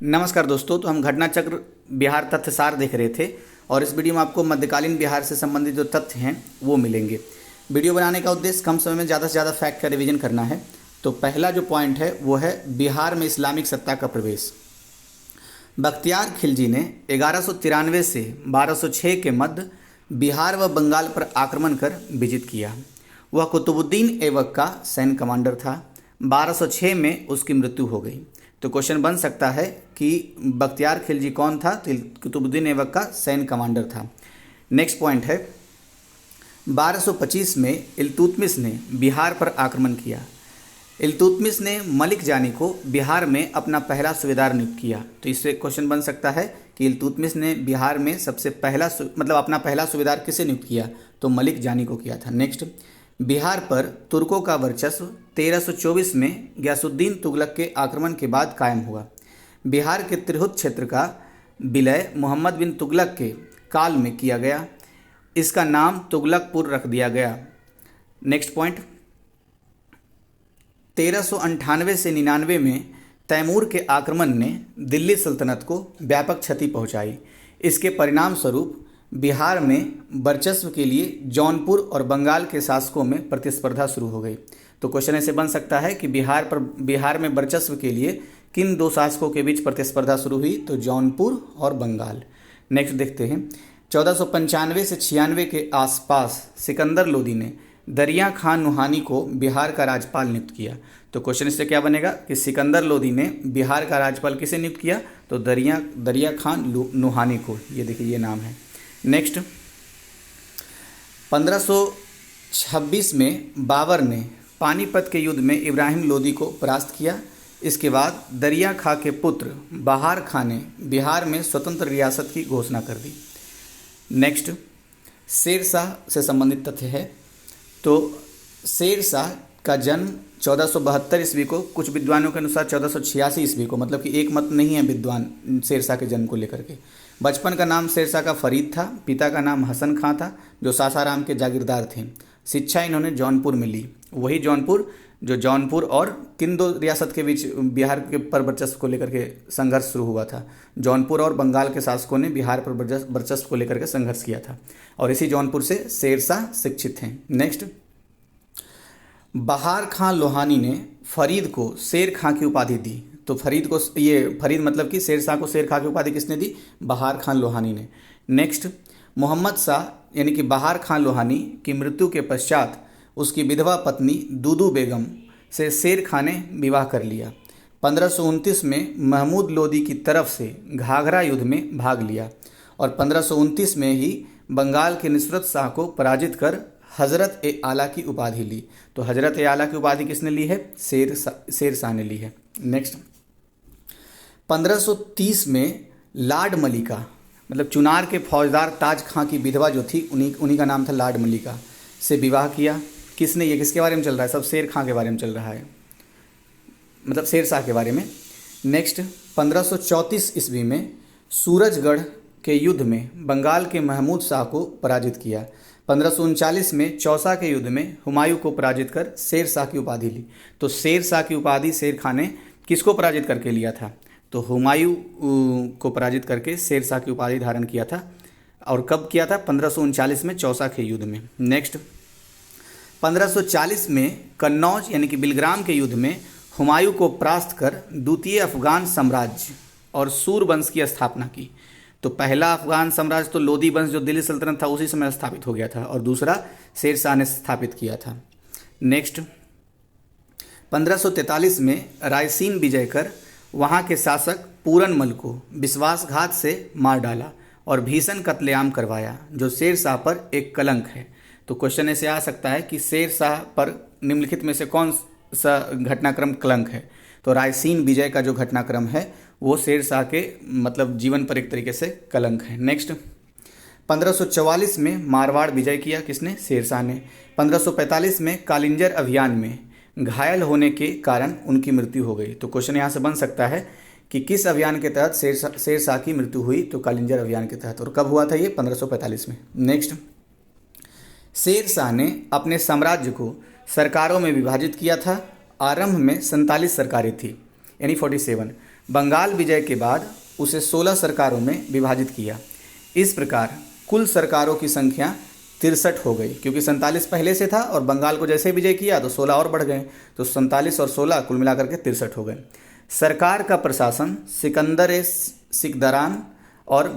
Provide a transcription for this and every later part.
नमस्कार दोस्तों। तो हम घटना चक्र बिहार तथ्य सार देख रहे थे और इस वीडियो में आपको मध्यकालीन बिहार से संबंधित जो तथ्य हैं वो मिलेंगे। वीडियो बनाने का उद्देश्य कम समय में ज़्यादा से ज़्यादा फैक्ट का रिवीजन करना है। तो पहला जो पॉइंट है वो है बिहार में इस्लामिक सत्ता का प्रवेश। बख्तियार खिलजी ने 1193 से 1206 के मध्य बिहार व बंगाल पर आक्रमण कर विजित किया। वह कुतुबुद्दीन ऐबक का सैन्य कमांडर था। 1206 में उसकी मृत्यु हो गई। तो क्वेश्चन बन सकता है कि बख्तियार खिलजी कौन था? तो कुतुबुद्दीन ऐबक का सैन्य कमांडर था। नेक्स्ट पॉइंट है 1225 में इल्तुतमिश ने बिहार पर आक्रमण किया। इल्तुतमिश ने मलिक जानी को बिहार में अपना पहला सूबेदार नियुक्त किया। तो इससे क्वेश्चन बन सकता है कि इल्तुतमिश ने बिहार में सबसे पहला अपना पहला सूबेदार किसे नियुक्त किया? तो मलिक जानी को किया था। नेक्स्ट, बिहार पर तुर्कों का वर्चस्व 1324 में गयासुद्दीन तुगलक के आक्रमण के बाद कायम हुआ। बिहार के तिरहुत क्षेत्र का विलय मोहम्मद बिन तुगलक के काल में किया गया। इसका नाम तुगलकपुर रख दिया गया। नेक्स्ट पॉइंट, 1398 से 99 में तैमूर के आक्रमण ने दिल्ली सल्तनत को व्यापक क्षति पहुंचाई। इसके परिणाम स्वरूप बिहार में वर्चस्व के लिए जौनपुर और बंगाल के शासकों में प्रतिस्पर्धा शुरू हो गई। तो क्वेश्चन ऐसे बन सकता है कि बिहार में वर्चस्व के लिए किन दो शासकों के बीच प्रतिस्पर्धा शुरू हुई? तो जौनपुर और बंगाल। नेक्स्ट देखते हैं 1495 से 96 के आसपास सिकंदर लोदी ने दरिया खान नुहानी को बिहार का राज्यपाल नियुक्त किया। तो क्वेश्चन इससे क्या बनेगा कि सिकंदर लोदी ने बिहार का राज्यपाल किसे नियुक्त किया? तो दरिया खान नुहानी को। ये देखिए ये नाम है। नेक्स्ट, 1526 में बाबर ने पानीपत के युद्ध में इब्राहिम लोदी को परास्त किया। इसके बाद दरिया खां के पुत्र बहार खां ने बिहार में स्वतंत्र रियासत की घोषणा कर दी। नेक्स्ट, शेरशाह से संबंधित तथ्य है। तो शेरशाह का जन्म 1472 ईस्वी को, कुछ विद्वानों के अनुसार 1486 ईस्वी को, मतलब कि एक मत नहीं है विद्वान शेरशाह के जन्म को लेकर के। बचपन का नाम शेरशाह का फरीद था। पिता का नाम हसन खां था जो सासाराम के जागीरदार थे। शिक्षा इन्होंने जौनपुर में ली। वही जौनपुर जो जौनपुर और किन दो रियासत के बीच बिहार के पर वर्चस्व को लेकर के संघर्ष शुरू हुआ था? जौनपुर और बंगाल के शासकों ने बिहार पर वर्चस्व को लेकर के संघर्ष किया था और इसी जौनपुर से शेरशाह शिक्षित हैं। नेक्स्ट, बहार खां लोहानी ने फरीद को शेर खां की उपाधि दी। तो फरीद मतलब कि शेरशाह को शेर खां की उपाधि किसने दी? बहार खां लोहानी ने। नेक्स्ट, मोहम्मद शाह यानी कि बहार खां लोहानी की मृत्यु के पश्चात उसकी विधवा पत्नी दूदू बेगम से शेर खां ने विवाह कर लिया। 1529 में महमूद लोदी की तरफ से घाघरा युद्ध में भाग लिया और 1529 में ही बंगाल के नुसरत शाह को पराजित कर हजरत ए आला की उपाधि ली। तो हजरत ए आला की उपाधि किसने ली है? शेरशाह ने ली है। नेक्स्ट, 1530 में लाड मलिका मतलब चुनार के फौजदार ताज खां की विधवा जो थी उन्हीं का नाम था लाड मलिका से विवाह किया। किसने? ये किसके बारे में चल रहा है? सब शेर खां के बारे में चल रहा है, मतलब शेरशाह के बारे में। नेक्स्ट, 1534 ईस्वी में सूरजगढ़ के युद्ध में बंगाल के महमूद शाह को पराजित किया। 1539 में चौसा के युद्ध में हुमायूं को पराजित कर शेरशाह की उपाधि ली। तो शेरशाह की उपाधि शेर खां ने किसको पराजित करके लिया था? तो हुमायूं को पराजित करके शेरशाह की उपाधि धारण किया था। और कब किया था? 1539 में चौसा के युद्ध में। नेक्स्ट, 1540 में कन्नौज यानी कि बिलग्राम के युद्ध में हुमायूं को परास्त कर द्वितीय अफगान साम्राज्य और सूर वंश की स्थापना की। तो पहला अफगान साम्राज्य तो लोदी वंश जो दिल्ली सल्तनत था उसी समय स्थापित हो गया था और दूसरा शेरशाह ने स्थापित किया था। नेक्स्ट, 1543 में रायसीन विजय कर वहाँ के शासक पूरनमल को विश्वासघात से मार डाला और भीषण कत्लेआम करवाया जो शेरशाह पर एक कलंक है। तो क्वेश्चन ऐसे आ सकता है कि शेरशाह पर निम्नलिखित में से कौन सा घटनाक्रम कलंक है? तो रायसीन विजय का जो घटनाक्रम है वो शेरशाह के मतलब जीवन पर एक तरीके से कलंक है। नेक्स्ट, 1544 में मारवाड़ विजय किया किसने? शेरशाह ने। 1545 में कालिंजर अभियान में घायल होने के कारण उनकी मृत्यु हो गई। तो क्वेश्चन यहाँ से बन सकता है कि किस अभियान के तहत शेरशाह की मृत्यु हुई? तो कालिंजर अभियान के तहत। और कब हुआ था ये? 1545 में। नेक्स्ट, शेरशाह ने अपने साम्राज्य को सरकारों में विभाजित किया था। आरंभ में 47 सरकारें थी यानी 47। बंगाल विजय के बाद उसे 16 सरकारों में विभाजित किया। इस प्रकार कुल सरकारों की संख्या 63 हो गई, क्योंकि 47 पहले से था और बंगाल को जैसे विजय किया तो 16 और बढ़ गए, तो 47 और 16 कुल मिलाकर के 63 हो गए। सरकार का प्रशासन सिकंदर सिकदरान और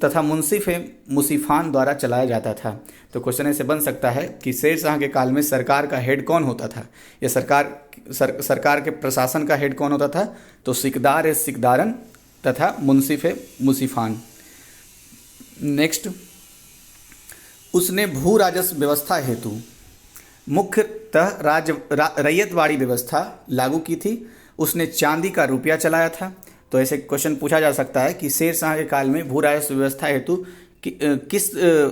तथा मुंसिफ मुसीफान द्वारा चलाया जाता था। तो क्वेश्चन ऐसे बन सकता है कि शेर शाह के काल में सरकार का हेड कौन होता था, या सरकार के प्रशासन का हेड कौन होता था? तो सिकदार सिकदारन तथा मुंसिफ मुसीफान। नेक्स्ट, उसने भू राजस्व व्यवस्था हेतु मुख्यतः रैयतवाड़ी व्यवस्था लागू की थी। उसने चांदी का रुपया चलाया था। तो ऐसे क्वेश्चन पूछा जा सकता है कि शेर शाह के काल में भू राजस्व व्यवस्था हेतु किस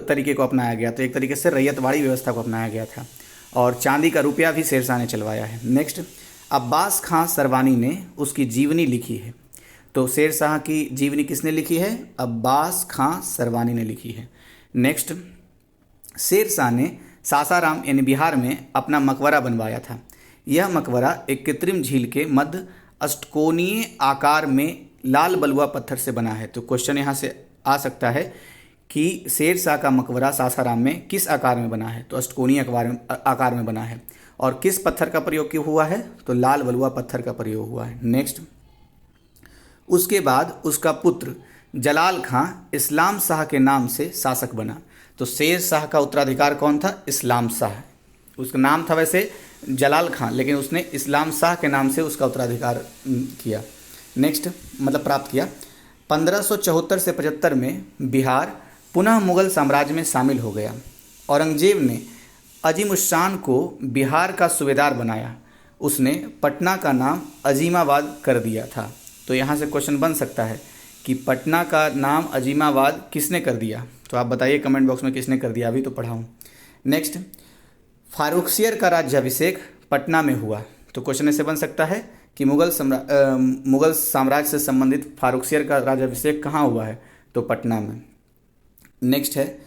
तरीके को अपनाया गया? तो एक तरीके से रैयतवाड़ी व्यवस्था को अपनाया गया था, और चांदी का रुपया भी शेर शाह ने चलवाया है। नेक्स्ट, अब्बास खां सरवानी ने उसकी जीवनी लिखी है। तो शेर शाह की जीवनी किसने लिखी है? अब्बास खां सरवानी ने लिखी है। नेक्स्ट, शेर शाह ने सासाराम यानी बिहार में अपना मकबरा बनवाया था। यह मकबरा एक कृत्रिम झील के मध्य अष्टकोणीय आकार में लाल बलुआ पत्थर से बना है। तो क्वेश्चन यहाँ से आ सकता है कि शेर शाह का मकबरा सासाराम में किस आकार में बना है? तो अष्टकोणीय आकार में बना है, और किस पत्थर का प्रयोग क्यों हुआ है? तो लाल बलुआ पत्थर का प्रयोग हुआ है। नेक्स्ट, उसके बाद उसका पुत्र जलाल खां इस्लाम शाह के नाम से शासक बना। तो शेर शाह का उत्तराधिकार कौन था? इस्लाम शाह। उसका नाम था वैसे जलाल खां, लेकिन उसने इस्लाम शाह के नाम से उसका उत्तराधिकार किया। नेक्स्ट, मतलब प्राप्त किया। 1574 से 75 में बिहार पुनः मुगल साम्राज्य में शामिल हो गया। औरंगजेब ने अजीम उस शान को बिहार का सूबेदार बनाया। उसने पटना का नाम अजीमाबाद कर दिया था। तो यहाँ से क्वेश्चन बन सकता है कि पटना का नाम अजीमाबाद किसने कर दिया? तो आप बताइए कमेंट बॉक्स में किसने कर दिया, अभी तो पढ़ाऊँ। नेक्स्ट, फारुखसियर का राज्याभिषेक पटना में हुआ। तो क्वेश्चन ऐसे बन सकता है कि मुगल साम्राज्य से संबंधित फारुखसियर का राज्याभिषेक कहाँ हुआ है? तो पटना में। नेक्स्ट है,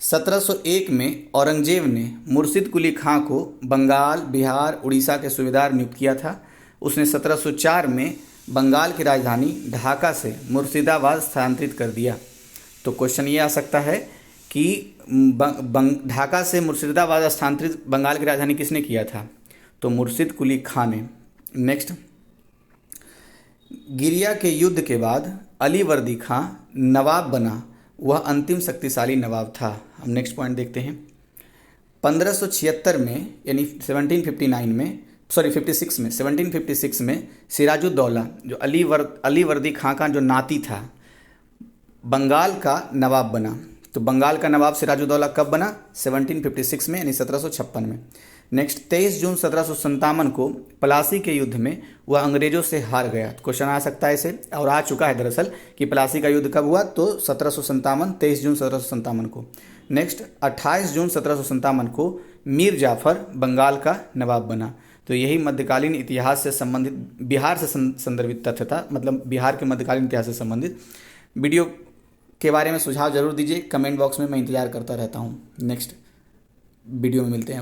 1701 में औरंगजेब ने मुर्शिद कुली खां को बंगाल, बिहार, उड़ीसा के सूबेदार नियुक्त किया था। उसने 1704 में बंगाल की राजधानी ढाका से मुर्शिदाबाद स्थानांतरित कर दिया। तो क्वेश्चन ये आ सकता है कि ढाका से मुर्शिदाबाद स्थानांतरित बंगाल की राजधानी किसने किया था? तो मुर्शिद कुली खां ने। नेक्स्ट, गिरिया के युद्ध के बाद अली वर्दी खां नवाब बना। वह अंतिम शक्तिशाली नवाब था। हम नेक्स्ट पॉइंट देखते हैं। 1576 में यानी 1756 में सिराजुद्दौला जो अली वर्दी खां का जो नाती था बंगाल का नवाब बना। तो बंगाल का नवाब सिराजुद्दौला कब बना? 1756 में यानी 1756 में। नेक्स्ट, 23 जून 1757 को प्लासी के युद्ध में वह अंग्रेजों से हार गया। क्वेश्चन आ सकता है इसे, और आ चुका है दरअसल, कि प्लासी का युद्ध कब हुआ? तो 1757, 23 जून 1757 को। नेक्स्ट, 28 जून 1757 को मीर जाफर बंगाल का नवाब बना। तो यही मध्यकालीन इतिहास से संबंधित बिहार से संदर्भित तथ्य था, मतलब बिहार के मध्यकालीन इतिहास से संबंधित। वीडियो के बारे में सुझाव जरूर दीजिए कमेंट बॉक्स में, मैं इंतजार करता रहता हूँ। नेक्स्ट वीडियो में मिलते हैं।